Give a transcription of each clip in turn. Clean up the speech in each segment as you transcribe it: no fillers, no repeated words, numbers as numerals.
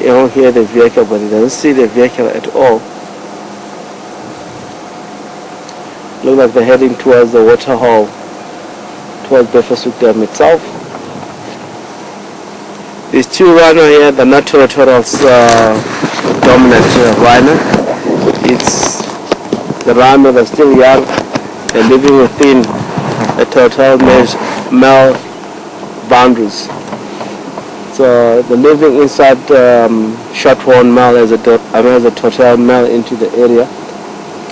hear the vehicle, but he doesn't see the vehicle at all. Looks like they're heading towards the water hole, towards Bedford Dam itself. These two rhino here, they're not territorial dominant rhino. It's the rhino that's still young. They're living within the territorial male boundaries. So they're living inside short-horn male as a territorial male into the area.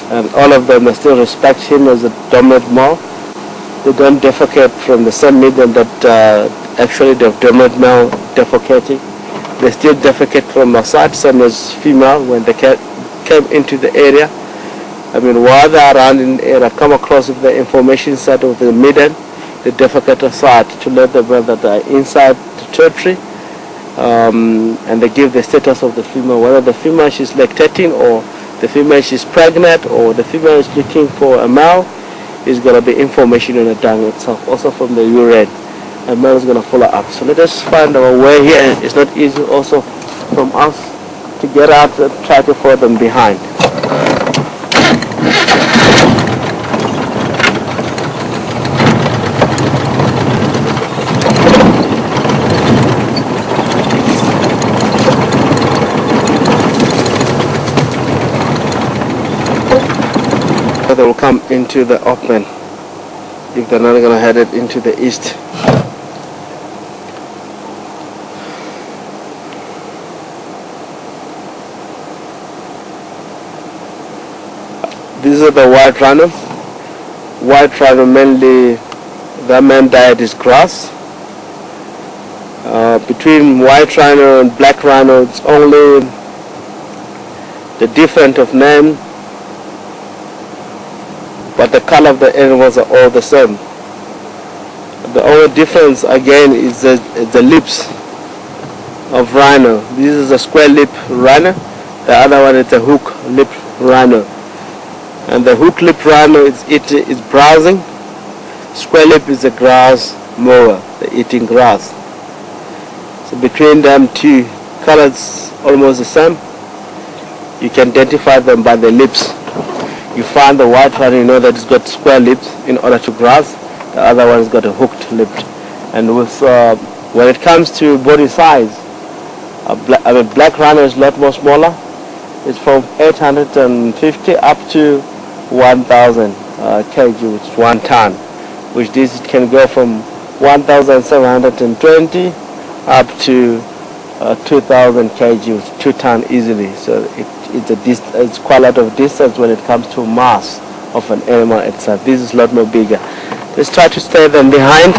And all of them still respect him as a dominant male. They don't defecate from the same medium that actually the dominant male defecating. They still defecate from the side, same as female when they came into the area. I mean, while they're around in the area, come across with the information side of the midden, they defecate aside to let them know that they're inside the territory, and they give the status of the female, whether the female she's lactating or the female she's pregnant or the female is looking for a male. Is going to be information on the dung itself, also from the urine. A male is going to follow up. So let us find our way here. It's not easy also from us to get out and try to follow them behind. They will come into the open if they're not going to head it into the east. These are the white rhino. White rhino mainly, their main diet is grass. Between white rhino and black rhino, it's only the difference of name, but the color of the animals are all the same. The only difference again is the lips of rhino. This is a square lip rhino. The other one is a hook lip rhino. And the hook lip rhino is browsing. Square lip is a grass mower. They're eating grass. So between them two colors almost the same. You can identify them by the lips. You find the white one, you know that it's got square lips in order to graze. The other one's got a hooked lip. And with when it comes to body size, black rhino is a lot more smaller. It's from 850 up to 1,000 kg, which is 1 ton. Which this it can go from 1,720 up to 2,000 kg, which is 2 ton easily. So it's quite a lot of distance when it comes to mass of an animal itself. This is a lot more bigger. Let's try to stay them behind.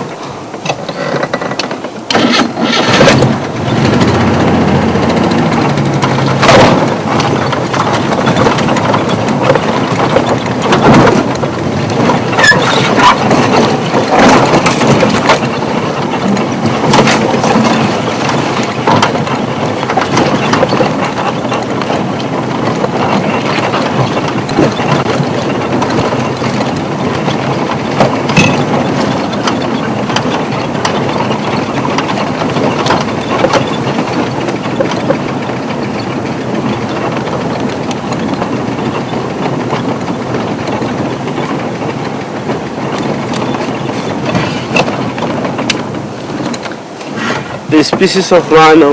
This species of rhino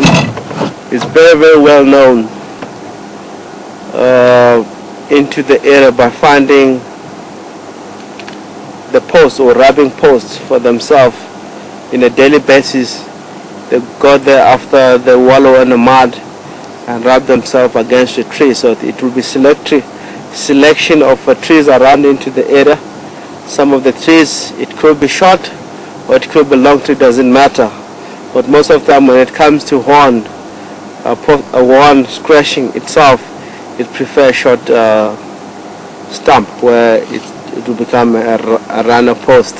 is very, very well known into the area by finding the posts or rubbing posts for themselves in a daily basis. They go there after they wallow in the mud and rub themselves against the tree. So it will be selection of trees around into the area. Some of the trees, it could be short or it could be long tree, doesn't matter. But most of the time when it comes to horn, a horn scratching itself, it prefers short stump where it will become a runner post.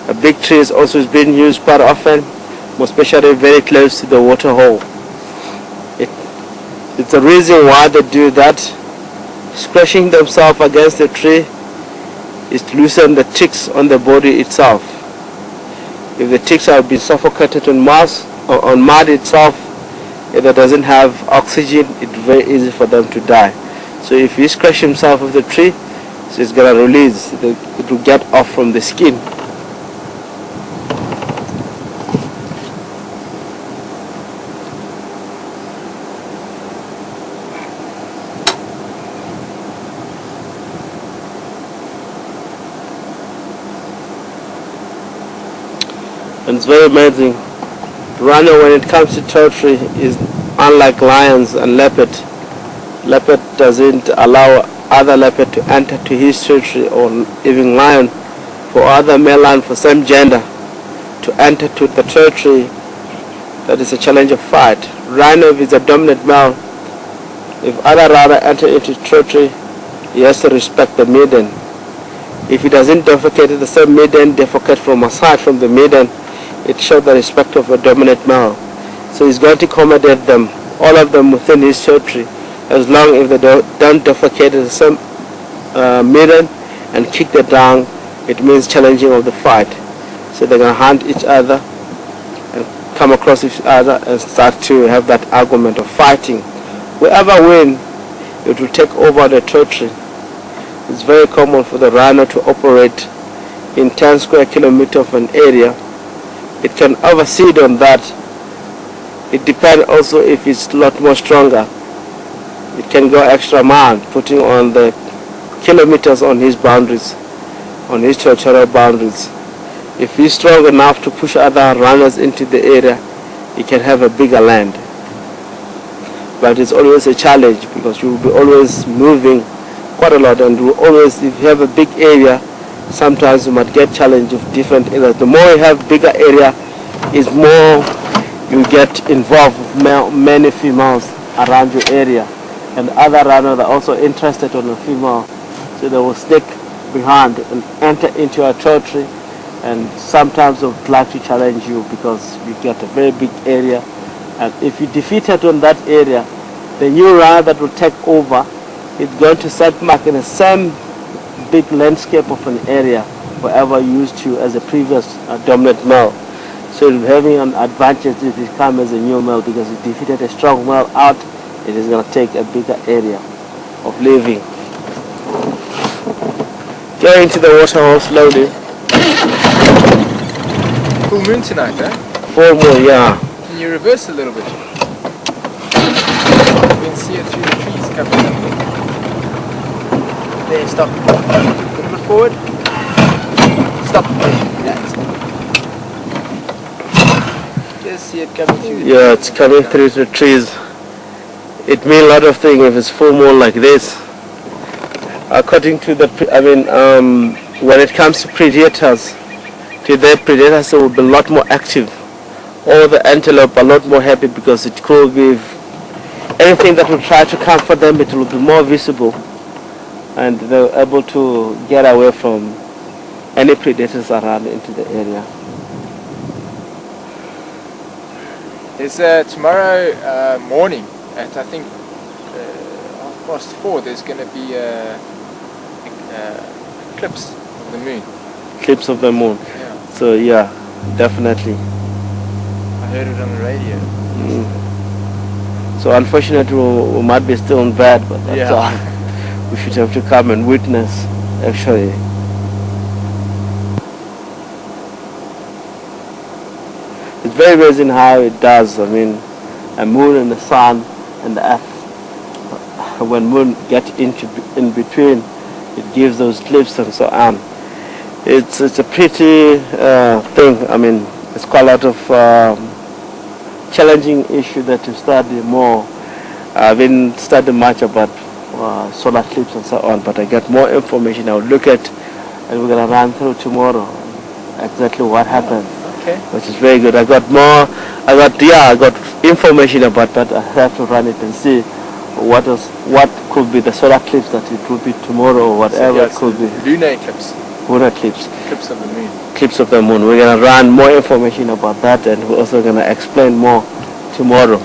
A big tree is also being used quite often, most especially very close to the water hole. It's the reason why they do that. Scratching themselves against the tree is to loosen the ticks on the body itself. If the ticks have been suffocated on mud itself, if it doesn't have oxygen, it's very easy for them to die. So if he scratch himself with the tree, so it's gonna release, it will get off from the skin. And it's very amazing. Rhino, when it comes to territory, is unlike lions and leopard. Leopard doesn't allow other leopard to enter to his territory, or even lion, for other male lion for same gender to enter to the territory. That is a challenge of fight. Rhino, if it's a dominant male, if other rhino enter into territory, he has to respect the maiden. If he doesn't defecate the same maiden, defecate from aside from the maiden, it shows the respect of a dominant male. So he's going to accommodate them, all of them within his territory, as long as they don't defecate the same maiden and kick the down. It means challenging of the fight. So they're going to hunt each other and come across each other and start to have that argument of fighting. Whoever wins, it will take over the territory. It's very common for the rhino to operate in 10 square kilometers of an area. It can oversee on that. It depends also if it's a lot more stronger. It can go extra mile, putting on the kilometers on his boundaries, on his territorial boundaries. If he's strong enough to push other runners into the area, he can have a bigger land. But it's always a challenge, because you will be always moving quite a lot, and you always, if you have a big area, sometimes you might get challenged with different areas. The more you have bigger area, is more you get involved with many females around your area, and other runners are also interested in the female, so they will stick behind and enter into your territory, and sometimes they would like to challenge you because you get a very big area, and if you defeat it on that area, the new runner that will take over is going to set mark in the same big landscape of an area wherever you used to as a previous dominant male. So having an advantage if it comes as a new male, because it defeated a strong male out, it is going to take a bigger area of living. Go into the water hole slowly. Full moon tonight, eh? Full moon, yeah. Can you reverse a little bit? You can see it through the trees coming up. There, stop. A little bit forward. Stop. Yeah, stop. Just see it coming through. Yeah, it's coming through the trees. It means a lot of things if it's full moon like this. According to the, when it comes to predators, their predators will be a lot more active. All the antelope are a lot more happy, because it could be anything that will try to come for them, it will be more visible, and they're able to get away from any predators around into the area. There's tomorrow morning at, I think, 4:30, there's going to be eclipse of the moon. Eclipse of the moon. Yeah. So yeah, definitely. I heard it on the radio. So unfortunately we might be still in bed, but that's Yeah. all. We should have to come and witness, actually. It's very amazing how it does. I mean, a moon and the sun and the earth, when moon get in between, it gives those clips and so on. It's a pretty thing. I mean, it's quite a lot of challenging issue that to study more. I haven't studied much about solar eclipse and so on, but I get more information. I'll look at, and we're gonna run through tomorrow exactly what happened. Okay. Which is very good. I got information about that. I have to run it and see what could be the solar eclipse that it will be tomorrow, or whatever it could be. Lunar eclipse. Lunar eclipse. Eclipse of the moon. Eclipse of the moon. We're gonna run more information about that, and we're also gonna explain more tomorrow.